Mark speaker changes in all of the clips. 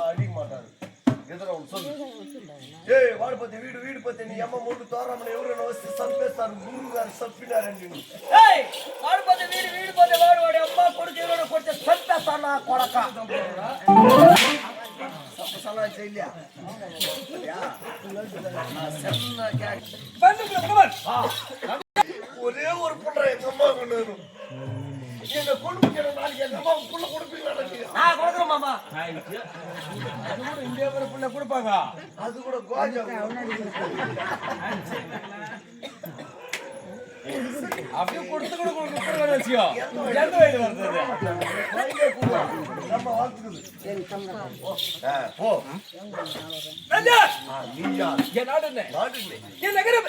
Speaker 1: அடிக்க மாட்டாரு వాడు పోతే వీడు వీడు పోతే నీ అమ్మ ముందు తోరమ్మని ఎవరైనా వస్తే చంపేస్తారు గురువు గారు చంపినారండి
Speaker 2: వాడు పోతే వీడు వీడు పోతే వాడు వాడి అమ్మ కొడుకు ఎవరైనా కొడితే చంపేస్తాను నా కొడక
Speaker 1: ஒரே ஒரு புள்ள எங்க அம்மா கொண்டாரு எங்க கொண்டு நாளைக்கு எங்க அம்மா புள்ள கொடுப்பீங்களா
Speaker 2: மாமா
Speaker 1: இந்தியா புள்ள கொடுப்பாங்க அது கூட கோஜா
Speaker 2: அப்படியே கொடுத்து கூட கொடுக்குற விஷயம் எந்த வயது வருது
Speaker 1: நம்ம வாழ்த்துக்குது போ நீயா
Speaker 2: என் நாடு என்ன
Speaker 1: நாடு இல்லை
Speaker 2: என் நகரம்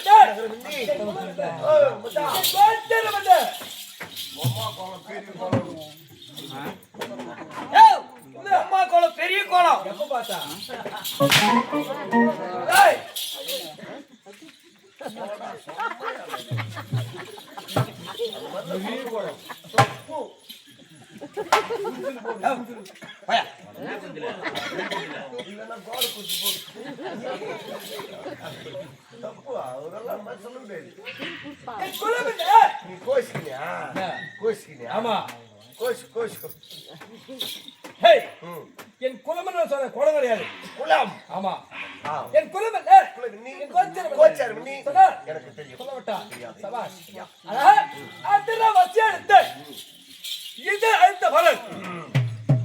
Speaker 2: அம்மா கோலம் பெரிய கோலம் எப்ப பார்த்தா
Speaker 1: தப்பு அவரெல்லாம் சொல்ல முடியாது நீ கோஷிக்கினியா
Speaker 2: ஆமா
Speaker 1: கோஷ்
Speaker 2: என் குலம் சொன்ன குலம் கிடையாது
Speaker 1: குலம்
Speaker 2: ஆமா என் குலம்
Speaker 1: கோச்சார் நீ எனக்கு தெரியும்
Speaker 2: சொல்லவட்டா சபாஷ் அதுல வச்சு எடுத்து இது அடுத்த பலன்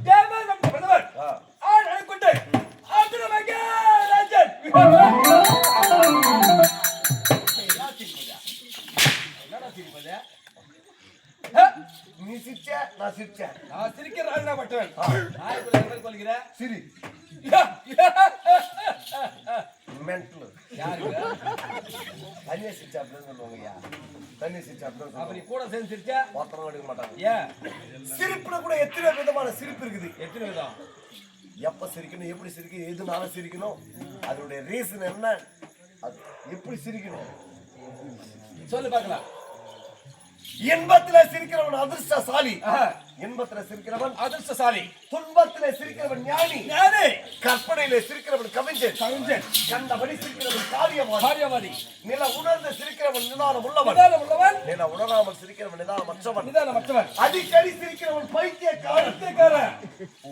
Speaker 2: தேவ நம்ம பிரதமர் ஆள் அனுப்பிட்டு அதுல மகாராஜன்
Speaker 1: நீ சிரிச்ச நான் சிரிச்சேன்
Speaker 2: நான் சிரிக்கிற ராஜா பட்டவன் நாயக்குள்ள என்ன கொள்கிற
Speaker 1: சிரி மென்டல்
Speaker 2: யாருக்கு
Speaker 1: தண்ணி சிரிச்சா அப்படின்னு சொல்லுவாங்கய்யா தண்ணி சிரிச்சா அப்படின்னு
Speaker 2: அப்படி கூட சேர்ந்து சிரிச்ச
Speaker 1: ஒருத்தரம் எடுக்க மாட்டாங்க
Speaker 2: ஏன்
Speaker 1: சிரிப்புல கூட எத்தனை விதமான சிரிப்பு இருக்குது
Speaker 2: எத்தனை விதம்
Speaker 1: எப்ப சிரிக்கணும் எப்படி சிரிக்கணும் எதுனால சிரிக்கணும் அதனுடைய ரீசன் என்ன அது எப்படி சிரிக்கணும்
Speaker 2: சொல்லு பார்க்கலாம்
Speaker 1: இன்பத்திலே சிரிக்கிறவன் அதிர்ஷ்டசாலி இன்பத்திலே சிரிக்கிறவன்
Speaker 2: அதிர்ஷ்டசாலி
Speaker 1: துன்பத்திலே சிரிக்கிறவன் ஞானி
Speaker 2: ஞானி
Speaker 1: கற்பனையிலே சிரிக்கிறவன் கவிஞன் கண்டபடி சிரிக்கிறவன் காரியவாதி நில உணர்ந்து சிரிக்கிறவன் நிதானம் உள்ளவன் நில உணராமல் சிரிக்கிறவன் நிதானமற்றவன் அடிக்கடி சிரிக்கிறவன் பைத்தியக்காரன்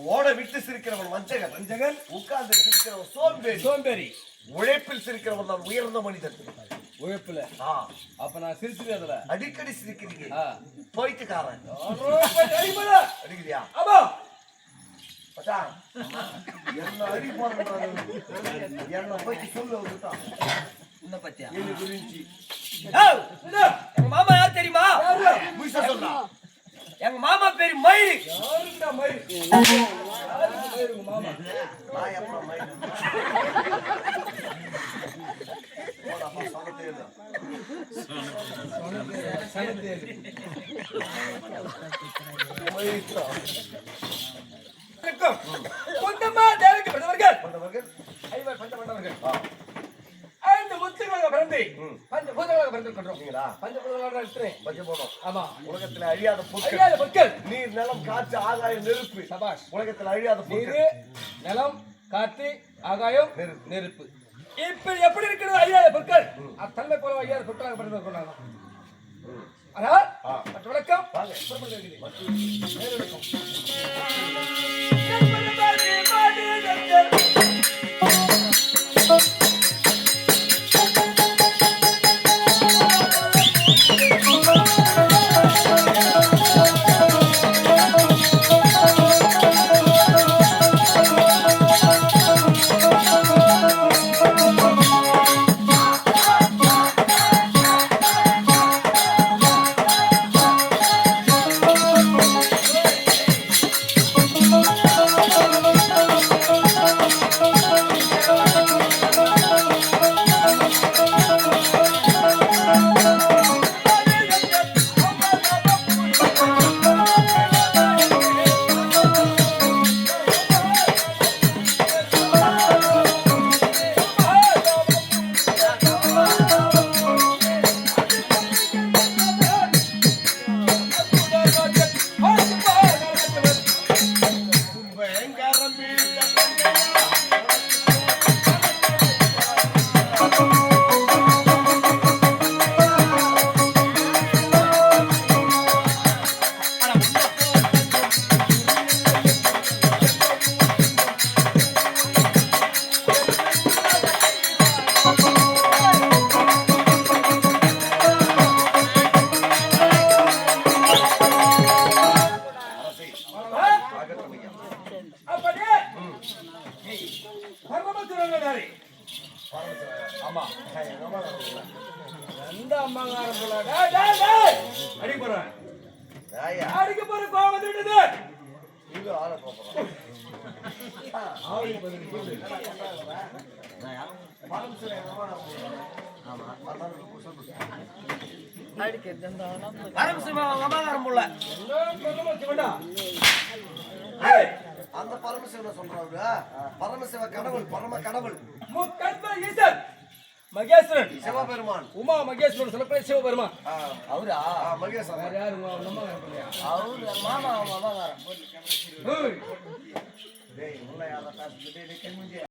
Speaker 1: ஓட விட்டு சிரிக்கிறவன் வஞ்சகன் உட்கார்ந்து சிரிக்கிறவன் சோம்பேறி உழைப்பில் சிரிக்கிறவன் தான் உயர்ந்த மனிதன்
Speaker 2: உழைப்புல அப்ப நான் சிரிச்சுக்கிறேன் அதுல
Speaker 1: அடிக்கடி சிரிக்கிறீங்க போயிட்டுக்காரன் அடிக்கிறியா
Speaker 2: ஆமா
Speaker 1: என்ன அடி போறாங்க என்ன போயிட்டு சொல்ல விட்டான்
Speaker 2: என்ன பத்தியா
Speaker 1: என்ன குறிஞ்சி
Speaker 2: எங்க மாமா யார் தெரியுமா
Speaker 1: முயசா சொல்றா
Speaker 2: எங்க மாமா பேரு மயிறு
Speaker 1: யாருடா மயிறு
Speaker 2: மாமா
Speaker 1: நான் எப்ப மயிறு
Speaker 2: வணக்கம். முத்தம்மா தேவிக்கு பிறந்தவர்கள்
Speaker 1: வந்தவர்கள்
Speaker 2: ஐவர் பஞ்சமண்டவர்கள். ஐந்து முத்துகளாக பிறந்து பஞ்சபூதங்களாக பிறந்திருக்கின்றோம். பஞ்சபூதங்களாக இருக்கிறேன்.
Speaker 1: பஞ்சபூதம்.
Speaker 2: ஆமா.
Speaker 1: உலகத்தில் அழியாத பொருட்கள்.
Speaker 2: அழியாத பொருட்கள்.
Speaker 1: நீர், நிலம், காற்று, ஆகாயம், நெருப்பு.
Speaker 2: சபாஷ்.
Speaker 1: உலகத்தில் அழியாத
Speaker 2: நீர்,
Speaker 1: பொருட்கள்.
Speaker 2: நிலம், காற்று, ஆகாயம்,
Speaker 1: நெருப்பு.
Speaker 2: நெருப்பு. இப்ப எப்படி இருக்கிறது அழியாத பொருட்கள்? அத்தன்மை போல அழியாத பொருட்களாக பிறந்திருக்கிறாங்க. ஆனால் மற்ற விளக்கம் அடிக்க போற கோவம் வந்துட்டது.
Speaker 1: இது ஆள போறோம். அந்த பரமசிவனை சொல்றாங்க. பரமசிவ கடவுள், பரம கடவுள்,
Speaker 2: ஈசன் மகேஸ்வரன்,
Speaker 1: சிவபெருமான்,
Speaker 2: உமா மகேஸ்வரன் சொல்லக்கூடிய சிவபெருமான்.
Speaker 1: அவரா மகேஸ்வரன்.
Speaker 2: யாரு
Speaker 1: அவரு மாமா மாமா. டேய் உன்னை யாரா பேசிட்டு